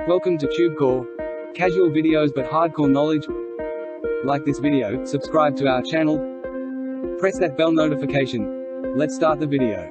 Welcome to TubeCore. Casual videos but hardcore knowledge. Like this video, subscribe to our channel, press that bell notification. Let's start the video.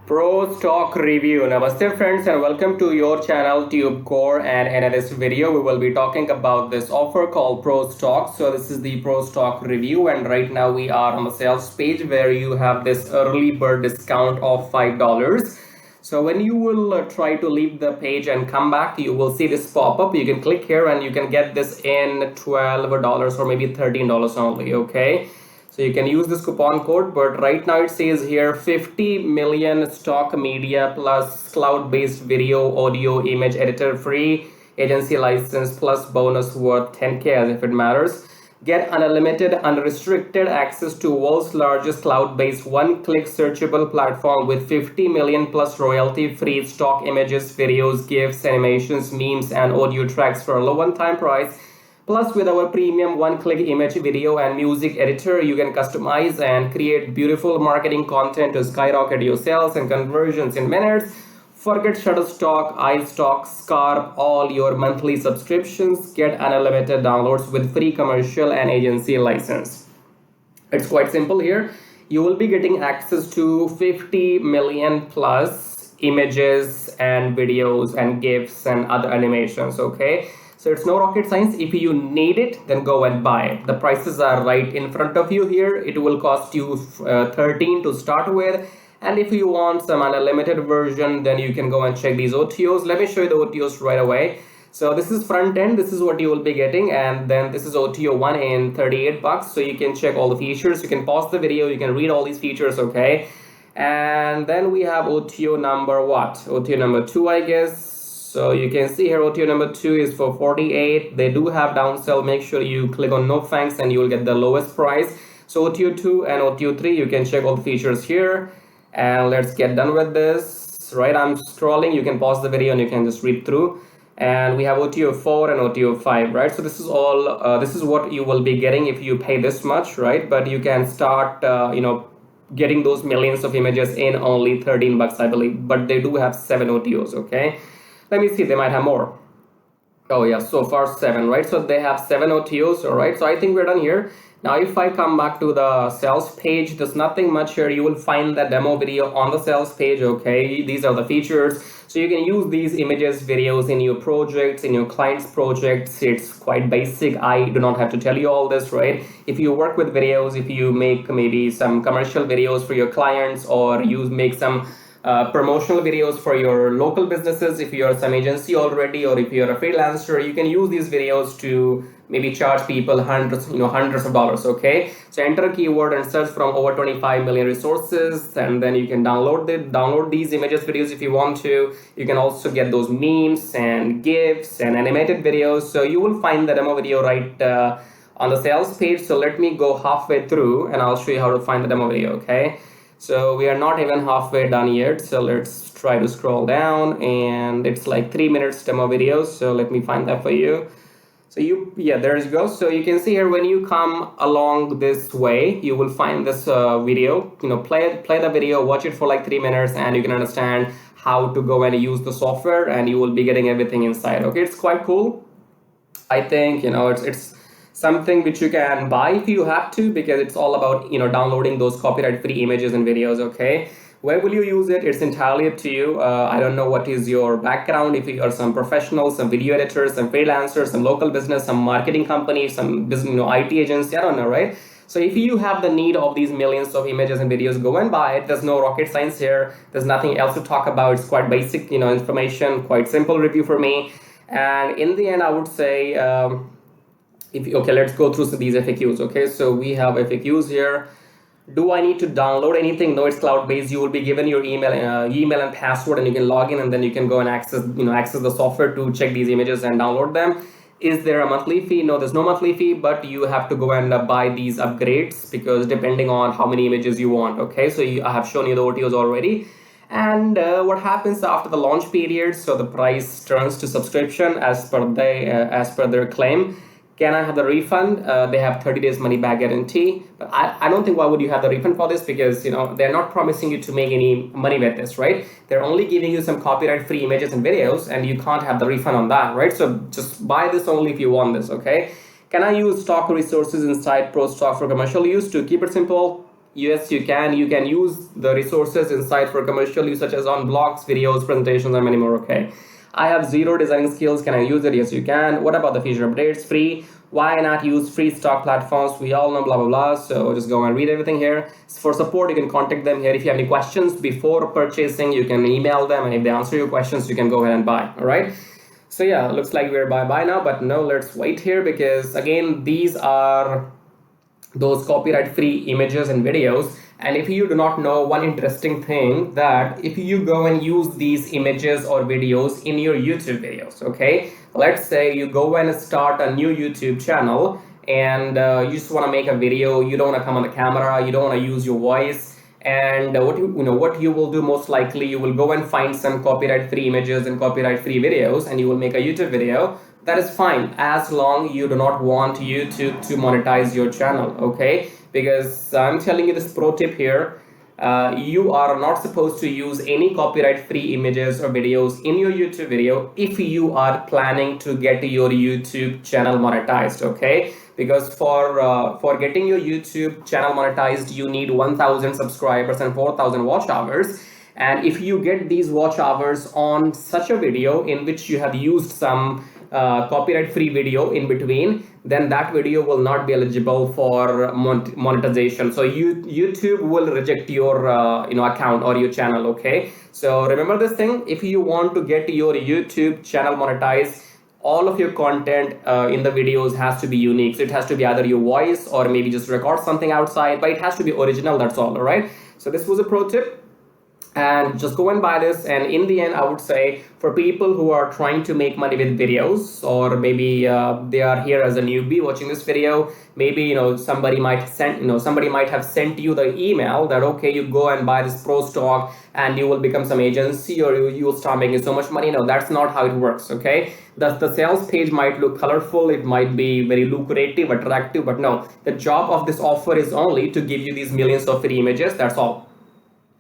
ProStock review. Namaste friends and welcome to your channel TubeCore, and in this video we will be talking about this offer called ProStock. So this is the ProStock review, and right now we are on the sales page where you have this early bird discount of $5. So when you will try to leave the page and come back, you will see this pop up. You can click here and you can get this in $12 or maybe $13 only. Okay, so you can use this coupon code, but right now it says here 50 million stock media plus cloud-based video, audio, image editor, free agency license plus bonus worth 10K as if it matters. Get unlimited, unrestricted access to world's largest cloud-based one-click searchable platform with 50 million plus royalty-free stock images, videos, GIFs, animations, memes, and audio tracks for a low one-time price. Plus, with our premium one-click image, video, and music editor, you can customize and create beautiful marketing content to skyrocket your sales and conversions in minutes. Forget Shutterstock, iStock, Scarp, all your monthly subscriptions. Get unlimited downloads with free commercial and agency license. It's quite simple here. You will be getting access to 50 million plus images and videos and GIFs and other animations, okay? So it's no rocket science. If you need it, then go and buy it. The prices are right in front of you here. It will cost you $13 to start with. And if you want some unlimited version, then you can go and check these OTOs. Let me show you the OTOs right away. So this is front end. This is what you will be getting. And then this is OTO 1 in $38. So you can check all the features. You can pause the video. You can read all these features, okay? And then we have OTO number what? OTO number 2, I guess. So you can see here OTO number 2 is for $48. They do have downsell. Make sure you click on no thanks and you will get the lowest price. So OTO 2 and OTO 3, you can check all the features here. And let's get done with this. Right, I'm scrolling. You can pause the video and you can just read through. And we have OTO 4 and OTO 5, right? So this is all, this is what you will be getting if you pay this much, right? But you can start, getting those millions of images in only $13, I believe. But they do have 7 OTOs, okay? Let me see, they might have more. Oh yeah, so far 7, right? So they have 7 OTOs, all right? So I think we're done here. Now, if I come back to the sales page, there's nothing much here. You will find the demo video on the sales page, okay? These are the features. So you can use these images, videos in your projects, in your clients' projects. It's quite basic. I do not have to tell you all this, right? If you work with videos, if you make maybe some commercial videos for your clients, or you make some promotional videos for your local businesses, if you're some agency already, or if you're a freelancer, you can use these videos to maybe charge people hundreds of dollars, okay? So enter a keyword and search from over 25 million resources, and then you can download these images, videos if you want to. You can also get those memes and GIFs and animated videos. So you will find the demo video right on the sales page. So let me go halfway through and I'll show you how to find the demo video, okay? So we are not even halfway done yet. So let's try to scroll down, and it's like 3 minutes demo video. So let me find that for you. So there you go. So you can see here when you come along this way, you will find this video. Play the video, watch it for like 3 minutes, and you can understand how to go and use the software, and you will be getting everything inside. Okay, it's quite cool. I think it's something which you can buy if you have to, because it's all about downloading those copyright-free images and videos. Okay. Where will you use it? It's entirely up to you. I don't know what is your background. If you are some professionals, some video editors, some freelancers, some local business, some marketing company, some business, IT agency, I don't know, right? So if you have the need of these millions of images and videos, go and buy it. There's no rocket science here. There's nothing else to talk about. It's quite basic, information, quite simple review for me. And in the end, I would say, let's go through these FAQs. Okay, so we have FAQs here. Do I need to download anything? No, it's cloud-based. You will be given your email and password, and you can log in, and then you can go and access the software to check these images and download them. Is there a monthly fee? No, there's no monthly fee, but you have to go and buy these upgrades, because depending on how many images you want. Okay, so I have shown you the OTOs already. And what happens after the launch period? So the price turns to subscription as per their claim. Can I have the refund? They have 30 days money back guarantee. But I don't think why would you have the refund for this, because they're not promising you to make any money with this, right? They're only giving you some copyright free images and videos, and you can't have the refund on that, right? So just buy this only if you want this, okay? Can I use stock resources inside ProStock for commercial use? To keep it simple, yes, you can. You can use the resources inside for commercial use, such as on blogs, videos, presentations, and many more, okay? I have zero designing skills. Can I use it? Yes, you can. What about the feature updates? Free. Why not use free stock platforms? We all know blah, blah, blah. So just go and read everything here. For support, you can contact them here. If you have any questions before purchasing, you can email them. And if they answer your questions, you can go ahead and buy. All right. So yeah, looks like we're bye now. But no, let's wait here, because again, these are those copyright free images and videos. And if you do not know one interesting thing, that if you go and use these images or videos in your YouTube videos, okay, let's say you go and start a new YouTube channel, and you just want to make a video, you don't want to come on the camera, you don't want to use your voice, and what you will do, most likely you will go and find some copyright free images and copyright free videos, and you will make a YouTube video. That is fine, as long you do not want YouTube to monetize your channel, okay? Because I'm telling you this pro tip here, you are not supposed to use any copyright free images or videos in your YouTube video if you are planning to get your YouTube channel monetized, okay? Because for getting your YouTube channel monetized, you need 1,000 subscribers and 4,000 watch hours. And if you get these watch hours on such a video in which you have used some copyright free video in between, then that video will not be eligible for monetization. So YouTube will reject your account or your channel, okay? So remember this thing, if you want to get your YouTube channel monetized, all of your content in the videos has to be unique. So it has to be either your voice or maybe just record something outside, but it has to be original, that's all right? So this was a pro tip, and just go and buy this. And in the end, I would say, for people who are trying to make money with videos, or maybe they are here as a newbie watching this video, maybe somebody might have sent you the email that, okay, you go and buy this ProStock and you will become some agency, or you will start making so much money. No, that's not how it works, okay? The sales page might look colorful, it might be very lucrative, attractive, but no, the job of this offer is only to give you these millions of free images, that's all.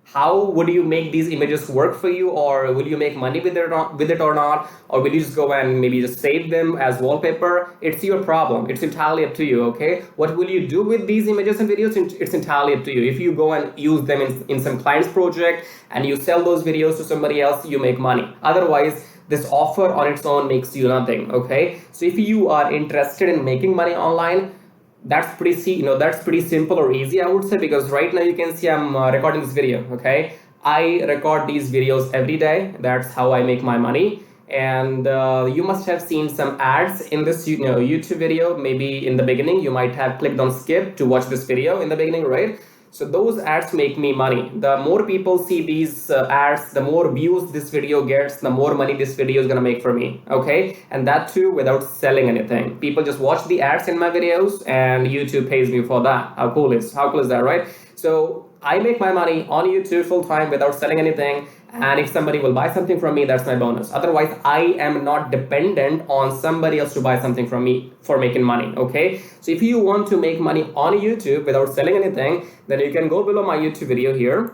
How would you make these images work for you, or will you make money with it or not, or will you just go and maybe just save them as wallpaper? It's your problem. It's entirely up to you, okay? What will you do with these images and videos? It's entirely up to you. If you go and use them in some client's project and you sell those videos to somebody else, you make money. Otherwise, this offer on its own makes you nothing, okay? So if you are interested in making money online, that's pretty simple or easy, I would say, because right now you can see I'm recording this video, okay? I record these videos every day. That's how I make my money. And you must have seen some ads in this YouTube video. Maybe in the beginning you might have clicked on skip to watch this video in the beginning, right? So those ads make me money. The more people see these ads, the more views this video gets, the more money this video is gonna make for me, okay? And that too without selling anything. People just watch the ads in my videos and YouTube pays me for that. How cool is that, right? So I make my money on YouTube full time without selling anything. And if somebody will buy something from me, that's my bonus. Otherwise, I am not dependent on somebody else to buy something from me for making money, okay? So if you want to make money on YouTube without selling anything, then you can go below my YouTube video here,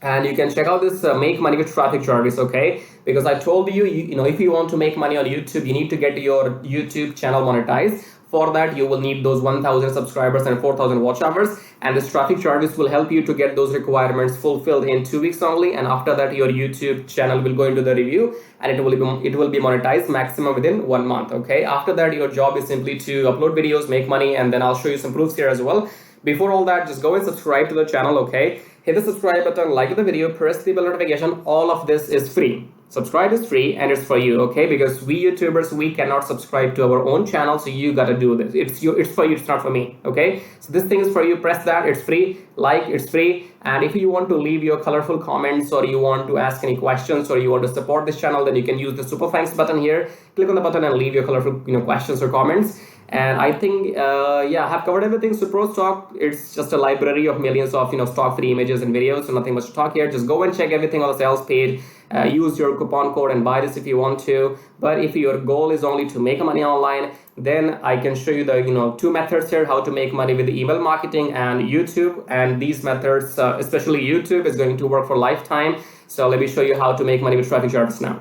and you can check out this make money with traffic Jarvis, okay? Because I told you, if you want to make money on YouTube, you need to get your YouTube channel monetized. For that, you will need those 1,000 subscribers and 4,000 watch hours, and this traffic Jarvis will help you to get those requirements fulfilled in 2 weeks only. And after that, your YouTube channel will go into the review, and it will be monetized maximum within 1 month, okay? After that, your job is simply to upload videos, make money, and then I'll show you some proofs here as well. Before all that, just go and subscribe to the channel, okay? Hit the subscribe button, like the video, press the bell notification. All of this is free. Subscribe is free and it's for you, okay? Because we YouTubers, we cannot subscribe to our own channel, so you gotta do this. It's for you, it's not for me, okay? So this thing is for you. Press that, it's free. Like, it's free. And if you want to leave your colorful comments, or you want to ask any questions, or you want to support this channel, then you can use the super thanks button here. Click on the button and leave your colorful questions or comments. And I think yeah, I have covered everything. So ProStock, it's just a library of millions of stock free images and videos, so nothing much to talk here. Just go and check everything on the sales page. use your coupon code and buy this if you want to. But if your goal is only to make money online, then I can show you the two methods here, how to make money with email marketing and YouTube. And these methods, especially YouTube, is going to work for lifetime. So let me show you how to make money with Traffic Jarvis now.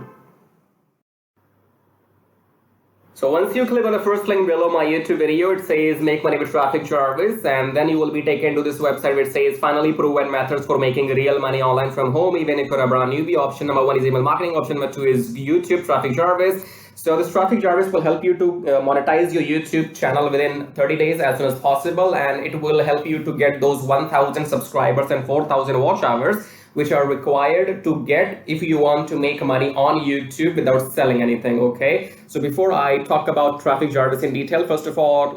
So once you click on the first link below my YouTube video, it says make money with Traffic Jarvis, and then you will be taken to this website which says finally proven methods for making real money online from home, even if you're a brand newbie. Option number 1 is email marketing. Option number 2 is YouTube Traffic Jarvis. So this Traffic Jarvis will help you to monetize your YouTube channel within 30 days as soon as possible, and it will help you to get those 1,000 subscribers and 4,000 watch hours, which are required to get if you want to make money on YouTube without selling anything. Okay, so before I talk about Traffic Jarvis in detail, first of all,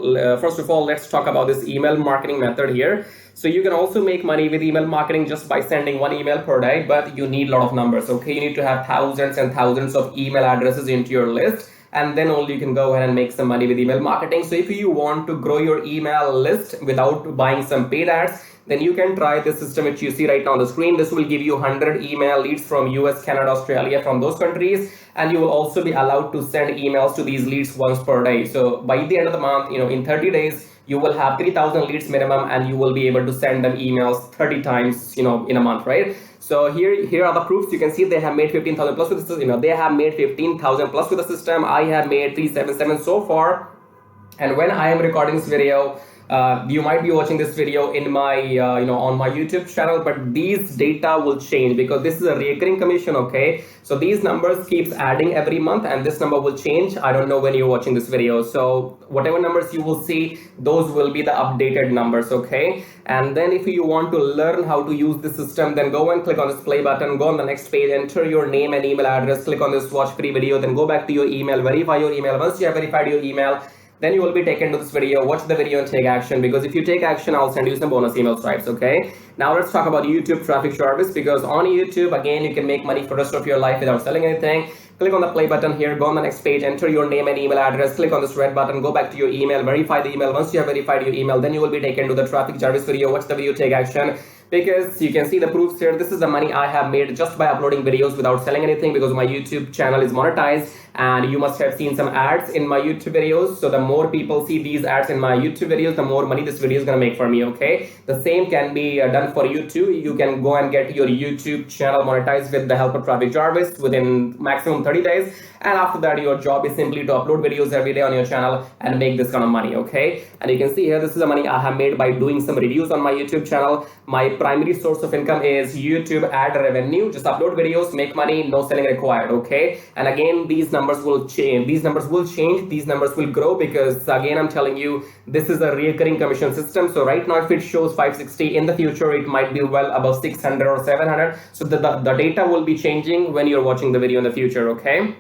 let's talk about this email marketing method here. So you can also make money with email marketing just by sending 1 email per day, but you need a lot of numbers. Okay, you need to have thousands and thousands of email addresses into your list, and then only you can go ahead and make some money with email marketing. So if you want to grow your email list without buying some paid ads, then you can try this system which you see right now on the screen. This will give you 100 email leads from US, Canada, Australia, from those countries, and you will also be allowed to send emails to these leads once per day. So by the end of the month, in 30 days, you will have 3,000 leads minimum, and you will be able to send them emails 30 times, in a month, right? So here are the proofs. You can see they have made 15,000 plus with the system. They have made 15,000 plus with the system. I have made 377 so far, and when I am recording this video, you might be watching this video in my on my YouTube channel, but these data will change because this is a recurring commission. Okay, so these numbers keeps adding every month, and this number will change. I don't know when you're watching this video, so whatever numbers you will see, those will be the updated numbers. Okay, and then if you want to learn how to use the system, then go and click on this play button, go on the next page, enter your name and email address, click on this watch free video, then go back to your email, verify your email. Once you have verified your email, then you will be taken to this video. Watch the video and take action, because if you take action, I'll send you some bonus email stripes. Okay, now let's talk about YouTube Traffic Jarvis, because on YouTube, again, you can make money for the rest of your life without selling anything. Click on the play button here, go on the next page, enter your name and email address, click on this red button, go back to your email, verify the email. Once you have verified your email, then you will be taken to the Traffic Jarvis video. Watch the video, take action, because you can see the proofs here. This is the money I have made just by uploading videos without selling anything, because my YouTube channel is monetized, and you must have seen some ads in my YouTube videos. So the more people see these ads in my YouTube videos, the more money this video is going to make for me. Okay, the same can be done for you too. You can go and get your YouTube channel monetized with the help of Traffic Jarvis within maximum 30 days, and after that your job is simply to upload videos every day on your channel and make this kind of money. Okay, and you can see here, this is the money I have made by doing some reviews on my YouTube channel. My primary source of income is YouTube ad revenue. Just upload videos, make money, no selling required. Okay, and again, these numbers will change. These numbers will grow, because again, I'm telling you, this is a recurring commission system. So right now, if it shows 560, in the future it might be well above 600 or 700. So the data will be changing when you're watching the video in the future. Okay,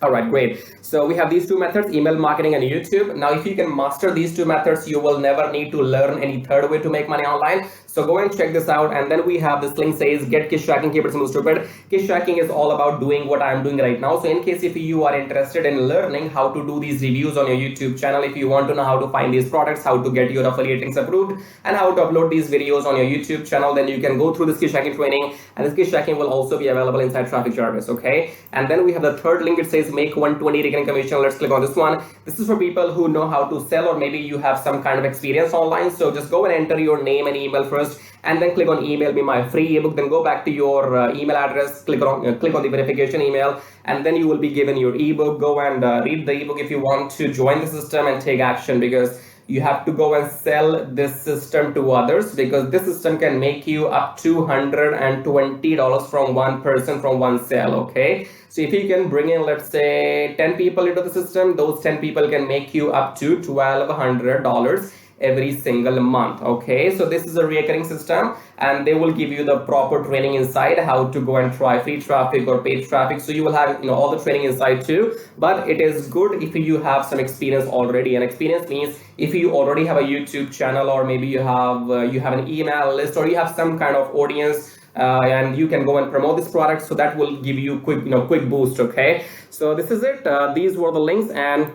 all right, great. So we have these two methods, email marketing and YouTube. Now, if you can master these two methods, you will never need to learn any third way to make money online. So go and check this out. And then we have this link says get kiss tracking, keep it simple stupid. Kiss tracking is all about doing what I'm doing right now. So in case if you are interested in learning how to do these reviews on your YouTube channel, if you want to know how to find these products, how to get your affiliate links approved, and how to upload these videos on your YouTube channel, then you can go through this kiss tracking training, and this kiss tracking will also be available inside Traffic Jarvis. Okay, and then we have the third link. It says make 120 recurring commission. Let's click on this one. This is for people who know how to sell, or maybe you have some kind of experience online. So just go and enter your name and email first, and then click on email me my free ebook. Then go back to your email address, click on the verification email, and then you will be given your ebook. Go and read the ebook if you want to join the system and take action, because you have to go and sell this system to others, because this system can make you up to $120 from one person, from one sale. Okay, so if you can bring in, let's say, 10 people into the system, those 10 people can make you up to $1,200 every single month. Okay, so this is a recurring system, and they will give you the proper training inside how to go and try free traffic or paid traffic. So you will have all the training inside too, but it is good if you have some experience already. And experience means if you already have a YouTube channel, or maybe you have an email list, or you have some kind of audience, and you can go and promote this product, so that will give you quick boost. Okay, so this is it. These were the links, and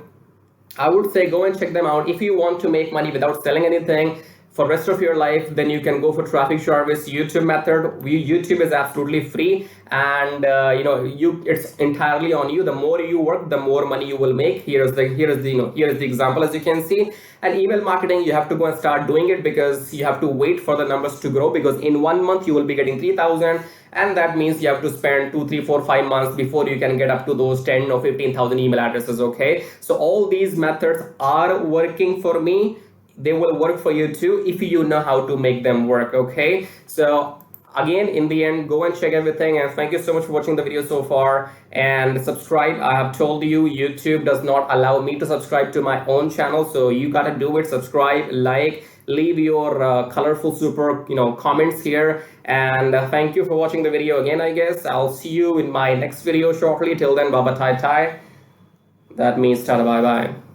I would say go and check them out if you want to make money without selling anything. for rest of your life, then you can go for traffic jarvis YouTube method. YouTube is absolutely free, and it's entirely on you. The more you work, the more money you will make. Here's the example, as you can see. And email marketing, you have to go and start doing it, because you have to wait for the numbers to grow, because in 1 month you will be getting 3,000, and that means you have to spend 2, 3, 4, 5 months before you can get up to those 10 or 15,000 email addresses. Okay, so all these methods are working for me. They will work for you too if you know how to make them work. Okay, so again, in the end, go and check everything, and thank you so much for watching the video so far, and subscribe. I have told you, YouTube does not allow me to subscribe to my own channel, so you gotta do it. Subscribe, like, leave your colorful super comments here, and thank you for watching the video again. I guess I'll see you in my next video shortly. Till then, baba tai tai. That means tada bye bye.